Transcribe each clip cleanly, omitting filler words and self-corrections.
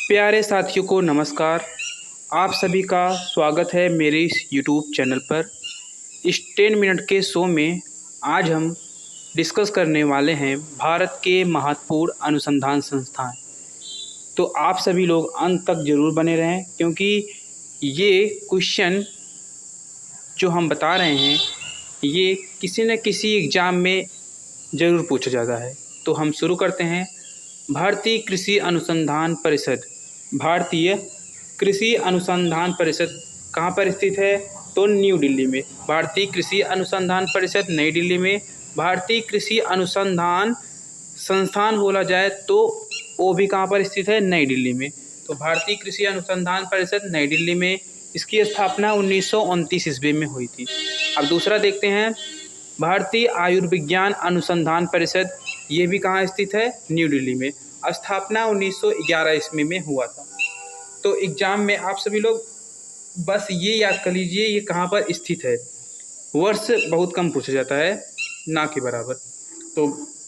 प्यारे साथियों को नमस्कार। आप सभी का स्वागत है मेरे इस यूट्यूब चैनल पर। इस 10 मिनट के शो में आज हम डिस्कस करने वाले हैं भारत के महत्वपूर्ण अनुसंधान संस्थान। तो आप सभी लोग अंत तक ज़रूर बने रहें, क्योंकि ये क्वेश्चन जो हम बता रहे हैं ये किसी न किसी एग्ज़ाम में ज़रूर पूछा जाता है। तो हम शुरू करते हैं। भारतीय कृषि अनुसंधान परिषद। भारतीय कृषि अनुसंधान परिषद कहाँ पर स्थित है? तो न्यू दिल्ली में। भारतीय कृषि अनुसंधान परिषद नई दिल्ली में। भारतीय कृषि अनुसंधान संस्थान बोला जाए तो वो भी कहाँ पर स्थित है? नई दिल्ली में। तो भारतीय कृषि अनुसंधान परिषद नई दिल्ली में। इसकी स्थापना 1929 ईस्वी में हुई थी। अब दूसरा देखते हैं, भारतीय आयुर्विज्ञान अनुसंधान परिषद, ये भी कहाँ स्थित है? न्यू दिल्ली में। स्थापना 1911 ईस्वी में हुआ था। तो एग्जाम में आप सभी लोग बस ये याद कर लीजिए ये कहाँ पर स्थित है। वर्ष बहुत कम पूछा जाता है, ना के बराबर। तो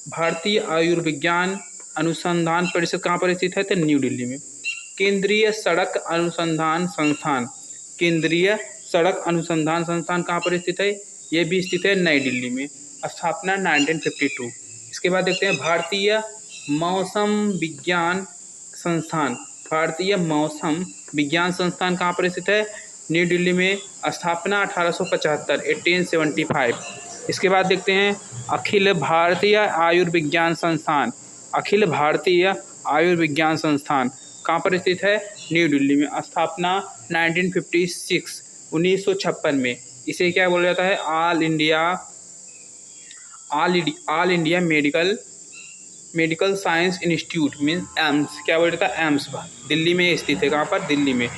भारतीय आयुर्विज्ञान अनुसंधान परिषद कहाँ पर स्थित है? तो न्यू दिल्ली में। केंद्रीय सड़क अनुसंधान संस्थान, केंद्रीय सड़क अनुसंधान संस्थान कहाँ पर स्थित है? ये भी स्थित है नई दिल्ली में। स्थापना 1952। इसके बाद देखते हैं भारतीय मौसम विज्ञान संस्थान। भारतीय मौसम विज्ञान संस्थान कहाँ पर स्थित है? न्यू दिल्ली में। स्थापना 1875 1875। इसके बाद देखते हैं अखिल भारतीय आयुर्विज्ञान संस्थान। अखिल भारतीय आयुर्विज्ञान संस्थान कहाँ पर स्थित है? न्यू दिल्ली में। स्थापना 1956 1956 में। इसे क्या बोला जाता है? All India medical science institute means AIIMS. क्या बोला जाता है? एम्स दिल्ली में स्थित है। कहाँ पर? दिल्ली में।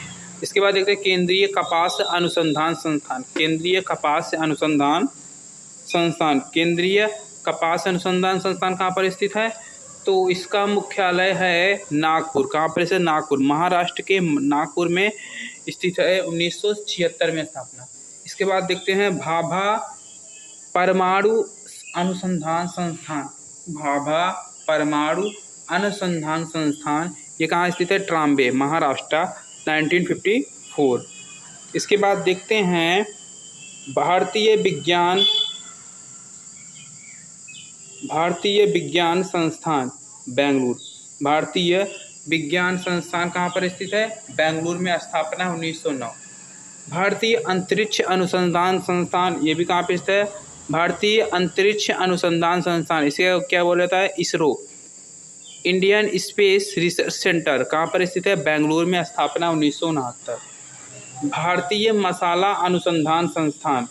इसके बाद देखते हैं केंद्रीय कपास अनुसंधान संस्थान। केंद्रीय कपास अनुसंधान संस्थान, केंद्रीय कपास अनुसंधान संस्थान कहाँ पर स्थित है? तो इसका मुख्यालय है नागपुर। कहाँ पर? से नागपुर, महाराष्ट्र के नागपुर में स्थित है। 1976 में स्थापना। इसके बाद देखते हैं भाभा परमाणु अनुसंधान संस्थान। भाभा परमाणु अनुसंधान संस्थान, ये कहाँ स्थित है? ट्राम्बे, महाराष्ट्र, 1954। इसके बाद देखते हैं भारतीय विज्ञान संस्थान बेंगलुरु। भारतीय विज्ञान संस्थान कहाँ पर स्थित है? बेंगलुरु में। स्थापना 1909। भारतीय अंतरिक्ष अनुसंधान संस्थान, ये भी कहाँ पर स्थित है? भारतीय अंतरिक्ष अनुसंधान संस्थान, इसे क्या बोला जाता है? ISRO. Indian space research centre कहाँ पर स्थित है? बेंगलुरु में। स्थापना 1969। भारतीय मसाला अनुसंधान संस्थान।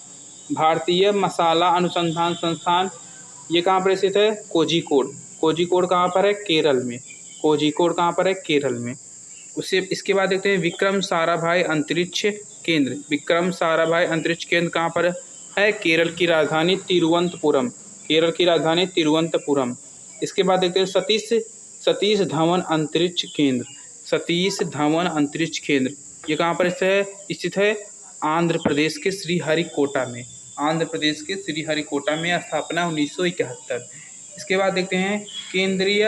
भारतीय मसाला अनुसंधान संस्थान, ये कहाँ पर स्थित है? कोझिकोड। कोझिकोड कहाँ पर है? केरल में। कोझिकोड कहाँ पर है? केरल में। उससे इसके बाद देखते हैं विक्रम साराभाई अंतरिक्ष केंद्र। विक्रम साराभाई अंतरिक्ष केंद्र कहाँ पर है? केरल की राजधानी तिरुवनंतपुरम। केरल की राजधानी तिरुवनंतपुरम। इसके बाद देखते हैं सतीश धवन अंतरिक्ष केंद्र। सतीश धवन अंतरिक्ष केंद्र, ये कहाँ पर स्थित है? आंध्र प्रदेश के श्रीहरिकोटा में। आंध्र प्रदेश के श्रीहरिकोटा में। स्थापना 1971। इसके बाद देखते हैं केंद्रीय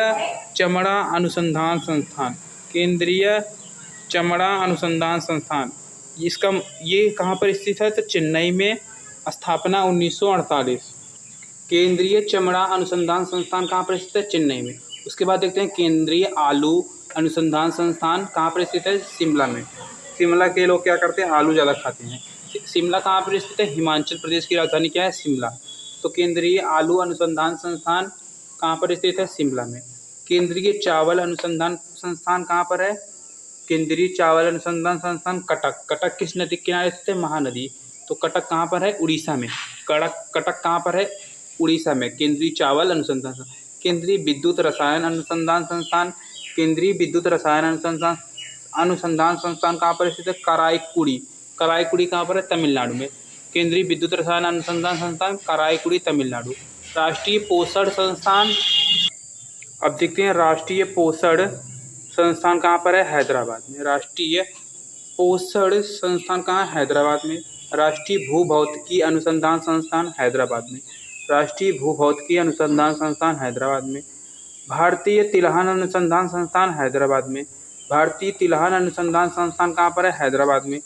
चमड़ा अनुसंधान संस्थान। केंद्रीय चमड़ा अनुसंधान संस्थान, ये कहाँ पर स्थित है? तो चेन्नई में। स्थापना 1948। केंद्रीय चमड़ा अनुसंधान संस्थान कहाँ पर स्थित है? चेन्नई में। उसके बाद देखते हैं केंद्रीय आलू अनुसंधान संस्थान कहाँ पर स्थित है? शिमला में। शिमला के लोग क्या करते हैं? आलू ज़्यादा खाते हैं। शिमला कहाँ पर स्थित है? हिमाचल प्रदेश की राजधानी क्या है? शिमला। तो केंद्रीय आलू अनुसंधान संस्थान कहाँ पर स्थित है? शिमला में। केंद्रीय चावल अनुसंधान संस्थान कहाँ पर है? केंद्रीय चावल अनुसंधान संस्थान कटक। कटक किस नदी के किनारे स्थित है? महानदी। तो कटक कहाँ पर है? उड़ीसा में। कटक कहाँ पर है? उड़ीसा में। केंद्रीय चावल अनुसंधान संस्थान। केंद्रीय विद्युत रसायन अनुसंधान संस्थान। केंद्रीय विद्युत रसायन अनुसंधान संस्थान कहाँ पर स्थित है? कराईकुड़ी। कराईकुड़ी कहाँ पर है? तमिलनाडु में। केंद्रीय विद्युत रसायन अनुसंधान संस्थान कराईकुड़ी, तमिलनाडु। राष्ट्रीय पोषण संस्थान, अब देखते हैं राष्ट्रीय पोषण संस्थान कहाँ पर है? हैदराबाद में। राष्ट्रीय पोषण संस्थान कहाँ है? हैदराबाद में। राष्ट्रीय भूभौतिकी अनुसंधान संस्थान हैदराबाद में। राष्ट्रीय भूभौतिकी अनुसंधान संस्थान हैदराबाद में। भारतीय तिलहन अनुसंधान संस्थान हैदराबाद में। भारतीय तिलहन अनुसंधान संस्थान कहाँ पर है? हैदराबाद में।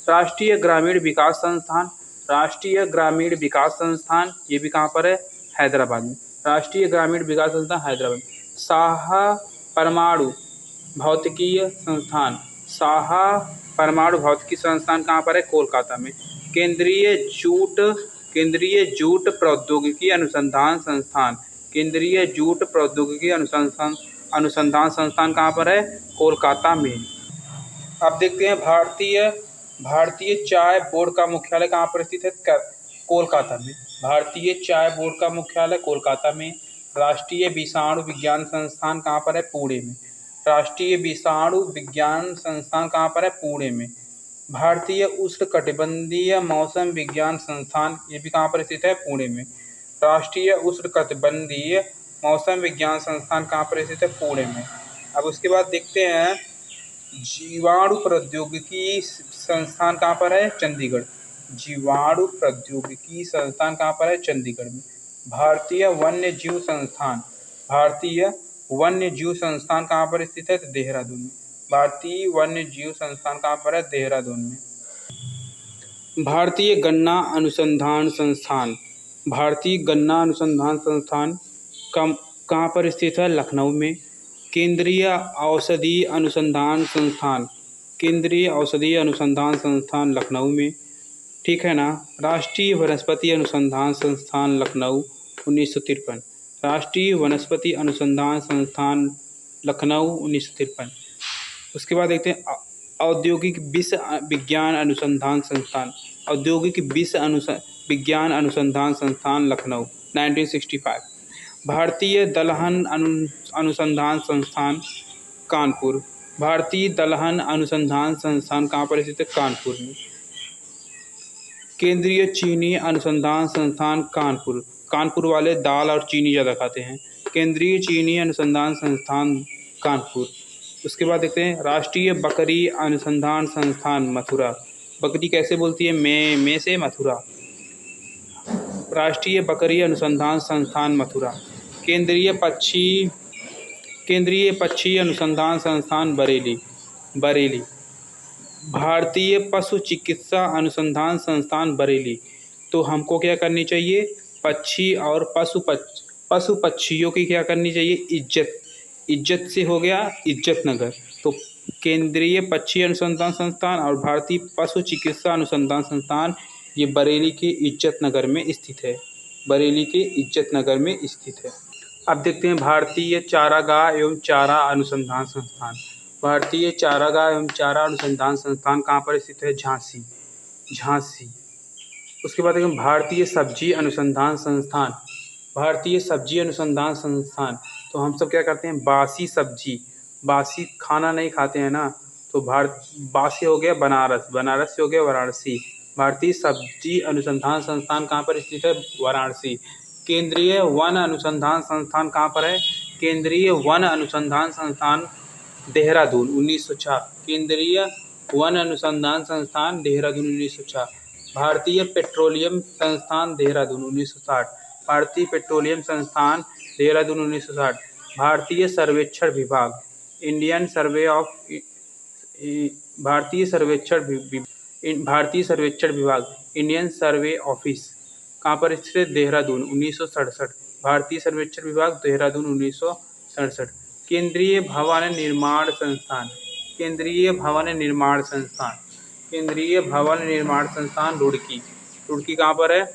राष्ट्रीय ग्रामीण विकास संस्थान, राष्ट्रीय ग्रामीण विकास संस्थान ये भी कहाँ पर है? हैदराबाद में। राष्ट्रीय ग्रामीण विकास संस्थान हैदराबाद। साहा परमाणु भौतिकीय संस्थान, साहा परमाणु भौतिकी संस्थान कहाँ पर है? कोलकाता में। केंद्रीय जूट प्रौद्योगिकी अनुसंधान संस्थान, केंद्रीय जूट प्रौद्योगिकी अनुसंधान संस्थान कहाँ पर है? कोलकाता में। अब देखते हैं भारतीय चाय बोर्ड का मुख्यालय कहाँ पर स्थित है? कोलकाता में। भारतीय चाय बोर्ड का मुख्यालय कोलकाता में। राष्ट्रीय विषाणु विज्ञान संस्थान कहाँ पर है? पुणे में। राष्ट्रीय विषाणु विज्ञान संस्थान कहाँ पर है? पुणे में। भारतीय उष्णकटिबंधीय मौसम विज्ञान संस्थान ये भी कहाँ पर स्थित है? पुणे में। राष्ट्रीय उष्णकटिबंधीय मौसम विज्ञान संस्थान कहाँ पर स्थित है? पुणे में। अब उसके बाद देखते हैं जीवाणु प्रौद्योगिकी संस्थान कहाँ पर है? चंडीगढ़। जीवाणु प्रौद्योगिकी संस्थान कहाँ पर है? चंडीगढ़ में। भारतीय वन्य जीव संस्थान, भारतीय वन्य जीव संस्थान कहाँ पर स्थित है? देहरादून में। भारतीय वन्य जीव संस्थान कहाँ पर है? देहरादून में। भारतीय गन्ना अनुसंधान संस्थान, भारतीय गन्ना अनुसंधान संस्थान कहाँ पर स्थित है? लखनऊ में। केंद्रीय औषधि अनुसंधान संस्थान, केंद्रीय औषधि अनुसंधान संस्थान लखनऊ में। ठीक है ना। राष्ट्रीय वनस्पति अनुसंधान संस्थान लखनऊ 1953, राष्ट्रीय वनस्पति अनुसंधान संस्थान लखनऊ 1953। उसके बाद देखते हैं औद्योगिक विष विज्ञान अनुसंधान संस्थान, औद्योगिक विष विज्ञान अनुसंधान संस्थान लखनऊ 1965। भारतीय दलहन अनुसंधान संस्थान कानपुर, भारतीय दलहन अनुसंधान संस्थान कहाँ पर स्थित है? कानपुर में। केंद्रीय चीनी अनुसंधान संस्थान कानपुर, कानपुर वाले दाल और चीनी ज़्यादा खाते हैं। केंद्रीय चीनी अनुसंधान संस्थान कानपुर। उसके बाद देखते हैं राष्ट्रीय बकरी अनुसंधान संस्थान मथुरा, बकरी कैसे बोलती है? मैं से मथुरा। राष्ट्रीय बकरी अनुसंधान संस्थान मथुरा। केंद्रीय पक्षी अनुसंधान संस्थान बरेली। भारतीय पशु चिकित्सा अनुसंधान संस्थान बरेली। तो हमको क्या करनी चाहिए? पक्षी और पशु पक्षियों की क्या करनी चाहिए? इज्जत से हो गया इज्जत नगर। तो केंद्रीय पक्षी अनुसंधान संस्थान और भारतीय पशु चिकित्सा अनुसंधान संस्थान ये बरेली के इज्जत नगर में स्थित है, बरेली के इज्जत नगर में स्थित है। अब देखते हैं भारतीय चारागाह एवं चारा अनुसंधान संस्थान, भारतीय चारागाह एवं चारा अनुसंधान संस्थान कहाँ पर स्थित है? झांसी। उसके बाद देखिए भारतीय सब्जी अनुसंधान संस्थान, भारतीय सब्जी अनुसंधान संस्थान। तो हम सब क्या करते हैं? बासी खाना नहीं खाते हैं ना, तो बासी हो गया बनारस से हो गया वाराणसी। भारतीय सब्जी अनुसंधान संस्थान कहाँ पर स्थित है? वाराणसी। केंद्रीय वन अनुसंधान संस्थान कहाँ पर है? केंद्रीय वन अनुसंधान संस्थान देहरादून 1906, केंद्रीय वन अनुसंधान संस्थान देहरादून 1906। भारतीय पेट्रोलियम संस्थान देहरादून 1960, भारतीय पेट्रोलियम संस्थान देहरादून 1960। भारतीय सर्वेक्षण विभाग इंडियन सर्वे ऑफ भारतीय सर्वेक्षण विभाग इंडियन सर्वे ऑफिस कहाँ पर स्थित है? देहरादून 1967, भारतीय सर्वेक्षण विभाग देहरादून 1967। केंद्रीय भवन निर्माण संस्थान, केंद्रीय भवन निर्माण संस्थान, केंद्रीय भवन निर्माण संस्थान रुड़की कहाँ पर है?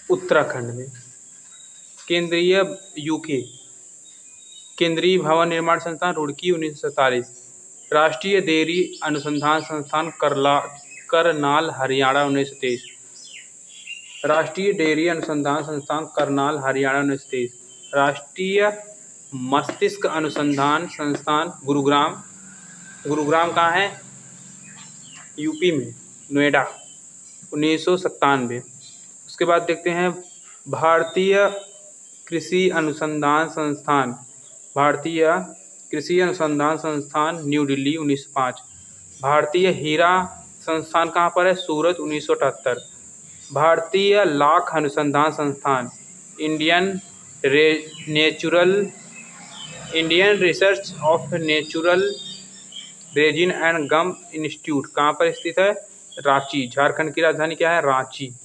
उत्तराखंड में। केंद्रीय केंद्रीय भवन निर्माण संस्थान रुड़की 1947। राष्ट्रीय डेयरी अनुसंधान संस्थान करनाल हरियाणा 1923, राष्ट्रीय डेयरी अनुसंधान संस्थान करनाल हरियाणा 1923। राष्ट्रीय मस्तिष्क अनुसंधान संस्थान गुरुग्राम कहाँ है? यूपी में, नोएडा 1997। उसके बाद देखते हैं भारतीय कृषि अनुसंधान संस्थान, भारतीय कृषि अनुसंधान संस्थान न्यू दिल्ली 1905। भारतीय हीरा संस्थान कहाँ पर है? सूरत 1978। भारतीय लाख अनुसंधान संस्थान Indian natural Indian research of natural resin and gum institute कहाँ पर स्थित है? रांची। झारखंड की राजधानी क्या है? रांची।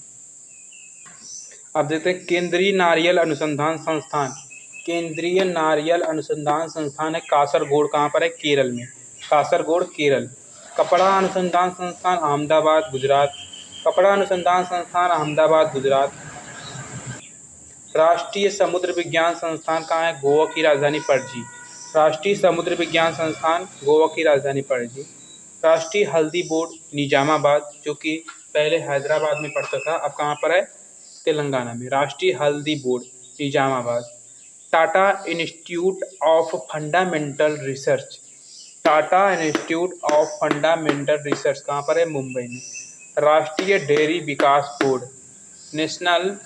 अब देखते हैं केंद्रीय नारियल अनुसंधान संस्थान। केंद्रीय नारियल अनुसंधान संस्थान है कासरगोड, कहाँ पर है? केरल में। कासरगोड, केरल। कपड़ा अनुसंधान संस्थान अहमदाबाद, गुजरात। कपड़ा अनुसंधान संस्थान अहमदाबाद, गुजरात। राष्ट्रीय समुद्र विज्ञान संस्थान कहाँ है? गोवा की राजधानी पणजी। राष्ट्रीय समुद्र विज्ञान संस्थान गोवा की राजधानी पणजी। राष्ट्रीय हल्दी बोर्ड निजामाबाद, जो कि पहले हैदराबाद में पड़ता था, अब कहाँ पर है? तेलंगाना में। राष्ट्रीय हल्दी board Nizamabad. Tata institute of fundamental research. Tata institute of fundamental research कहाँ पर है? मुंबई में। राष्ट्रीय डेयरी विकास board, national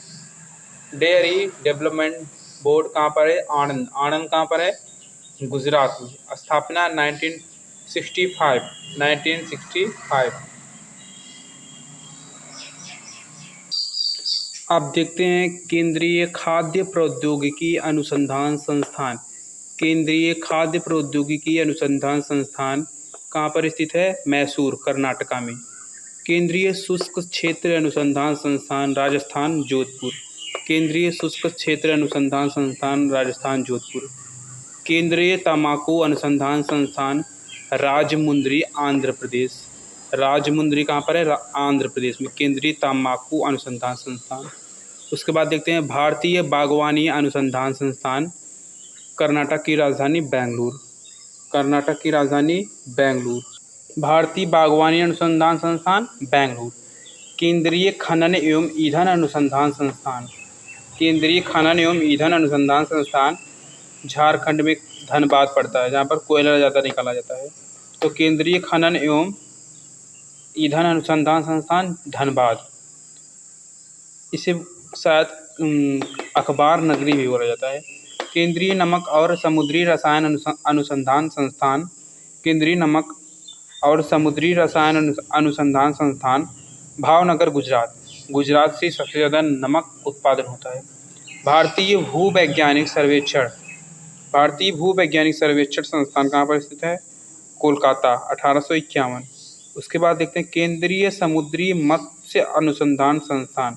dairy development board कहाँ पर है? आनंद। आनंद कहाँ पर है? गुजरात में। स्थापना 1965। अब देखते हैं केंद्रीय खाद्य प्रौद्योगिकी अनुसंधान संस्थान। केंद्रीय खाद्य प्रौद्योगिकी अनुसंधान संस्थान कहाँ पर स्थित है? मैसूर, कर्नाटका में। केंद्रीय शुष्क क्षेत्र अनुसंधान संस्थान राजस्थान, जोधपुर। केंद्रीय शुष्क क्षेत्र अनुसंधान संस्थान राजस्थान, जोधपुर। केंद्रीय तंबाकू अनुसंधान संस्थान राजमुंद्री, आंध्र प्रदेश। राजमुंद्री कहाँ पर है? आंध्र प्रदेश में। केंद्रीय तंबाकू अनुसंधान संस्थान। उसके बाद देखते हैं भारतीय बागवानी अनुसंधान संस्थान, कर्नाटक की राजधानी बेंगलुरु। कर्नाटक की राजधानी बेंगलुरु। भारतीय बागवानी अनुसंधान संस्थान बेंगलुरु। केंद्रीय खनन एवं ईंधन अनुसंधान संस्थान। केंद्रीय खनन एवं ईंधन अनुसंधान संस्थान झारखंड में धनबाद पड़ता है, जहाँ पर कोयला ज़्यादा निकाला जाता है। तो केंद्रीय खनन एवं ईंधन अनुसंधान संस्थान धनबाद, इसे शायद अखबार नगरी भी बोला जाता है। केंद्रीय नमक और समुद्री रसायन अनुसंधान संस्थान। केंद्रीय नमक और समुद्री रसायन अनुसंधान संस्थान भावनगर, गुजरात। गुजरात से सबसे ज़्यादा नमक उत्पादन होता है। भारतीय भूवैज्ञानिक सर्वेक्षण। भारतीय भूवैज्ञानिक सर्वेक्षण संस्थान कहाँ पर स्थित है? कोलकाता, 1851। उसके बाद देखते हैं केंद्रीय समुद्री मत्स्य अनुसंधान संस्थान।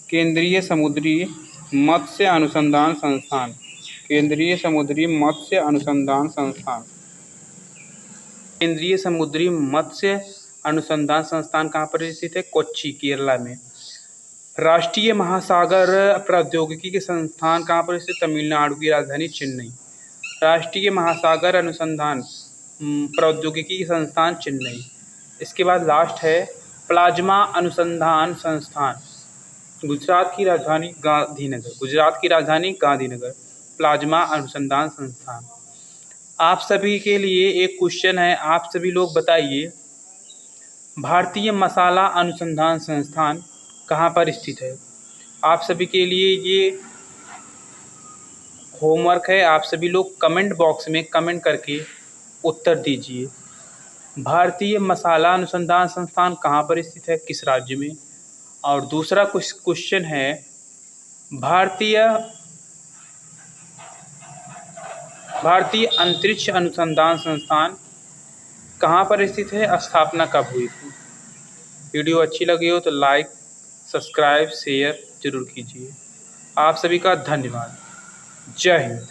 केंद्रीय समुद्री मत्स्य अनुसंधान संस्थान। केंद्रीय समुद्री मत्स्य अनुसंधान संस्थान। केंद्रीय समुद्री मत्स्य अनुसंधान संस्थान कहाँ पर स्थित है? कोच्चि, केरला में। राष्ट्रीय महासागर प्रौद्योगिकी के संस्थान कहाँ पर स्थित? तमिलनाडु की राजधानी चेन्नई। राष्ट्रीय महासागर अनुसंधान प्रौद्योगिकी संस्थान चेन्नई। इसके बाद लास्ट है प्लाज्मा अनुसंधान संस्थान, गुजरात की राजधानी गांधीनगर। गुजरात की राजधानी गांधीनगर। प्लाज्मा अनुसंधान संस्थान। आप सभी के लिए एक क्वेश्चन है, आप सभी लोग बताइए भारतीय मसाला अनुसंधान संस्थान कहाँ पर स्थित है? आप सभी के लिए ये होमवर्क है, आप सभी लोग कमेंट बॉक्स में कमेंट करके उत्तर दीजिए। भारतीय मसाला अनुसंधान संस्थान कहाँ पर स्थित है, किस राज्य में? और दूसरा क्वेश्चन है भारतीय अंतरिक्ष अनुसंधान संस्थान कहाँ पर स्थित है, स्थापना कब हुई थी? वीडियो अच्छी लगी हो तो लाइक, सब्सक्राइब, शेयर जरूर कीजिए। आप सभी का धन्यवाद। जय हिंद।